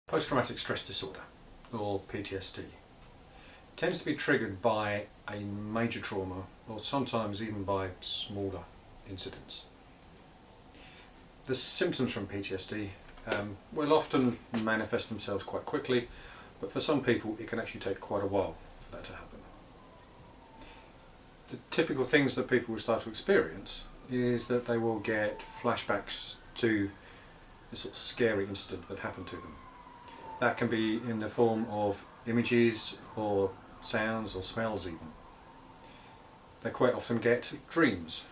Post-traumatic stress disorder, or PTSD, tends to be triggered by a major trauma, or sometimes even by smaller incidents. The symptoms from PTSD will often manifest themselves quite quickly, but for some people it can actually take quite a while for that to happen. The typical things that people will start to experience is that they will get flashbacks to the sort of scary incident that happened to them. That can be in the form of images or sounds or smells even. They quite often get dreams,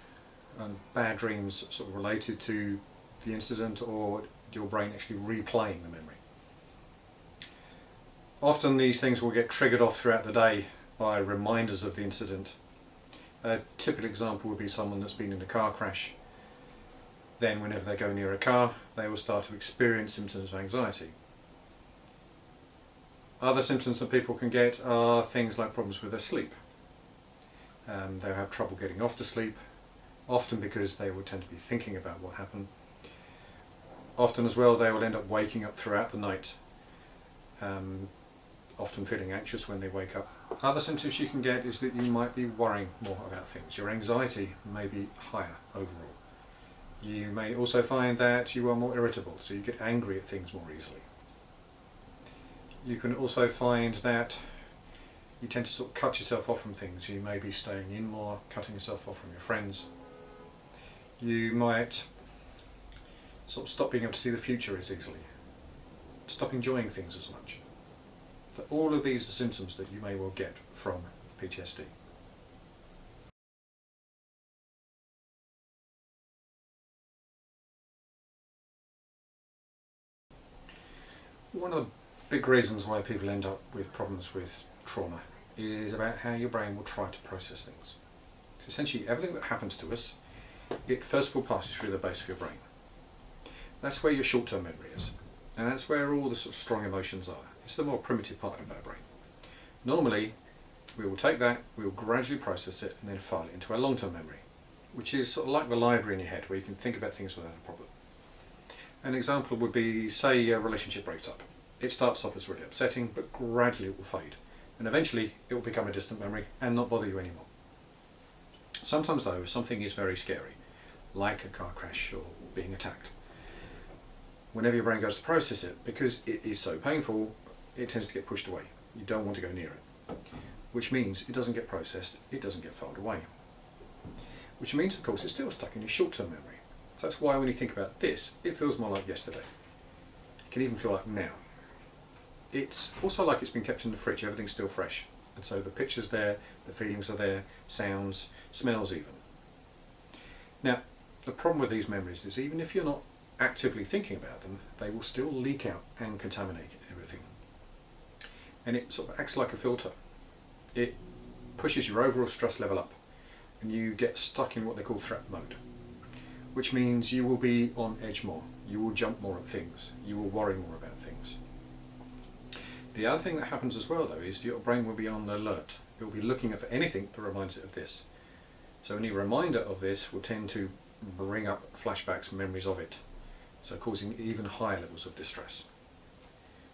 and bad dreams sort of related to the incident, or your brain actually replaying the memory. Often these things will get triggered off throughout the day by reminders of the incident. A typical example would be someone that's been in a car crash. Then whenever they go near a car, they will start to experience symptoms of anxiety. Other symptoms that people can get are things like problems with their sleep. They'll have trouble getting off to sleep, often because they will tend to be thinking about what happened. Often as well they will end up waking up throughout the night, often feeling anxious when they wake up. Other symptoms you can get is that you might be worrying more about things. Your anxiety may be higher overall. You may also find that you are more irritable, so you get angry at things more easily. You can also find that you tend to sort of cut yourself off from things. You may be staying in more, cutting yourself off from your friends. You might sort of stop being able to see the future as easily, stop enjoying things as much. So all of these are symptoms that you may well get from PTSD. One of the big reasons why people end up with problems with trauma is about how your brain will try to process things. So essentially everything that happens to us, it first of all passes through the base of your brain. That's where your short-term memory is, and that's where all the sort of strong emotions are. It's the more primitive part of our brain. Normally we will take that, we will gradually process it and then file it into our long-term memory, which is sort of like the library in your head where you can think about things without a problem. An example would be, say a relationship breaks up. It starts off as really upsetting, but gradually it will fade, and eventually it will become a distant memory and not bother you anymore. Sometimes though, something is very scary, like a car crash or being attacked. Whenever your brain goes to process it, because it is so painful, it tends to get pushed away. You don't want to go near it, which means it doesn't get processed, it doesn't get filed away. Which means, of course, it's still stuck in your short-term memory. So that's why when you think about this, it feels more like yesterday. It can even feel like now. It's also like it's been kept in the fridge, everything's still fresh. And so the picture's there, the feelings are there, sounds, smells even. Now, the problem with these memories is even if you're not actively thinking about them, they will still leak out and contaminate everything. And it sort of acts like a filter. It pushes your overall stress level up, and you get stuck in what they call threat mode, which means you will be on edge more, you will jump more at things, you will worry more about things. The other thing that happens as well though is your brain will be on alert. It will be looking for anything that reminds it of this. So any reminder of this will tend to bring up flashbacks and memories of it, so causing even higher levels of distress.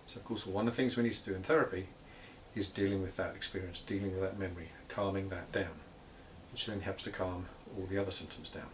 So of course one of the things we need to do in therapy is dealing with that experience, dealing with that memory, calming that down, which then helps to calm all the other symptoms down.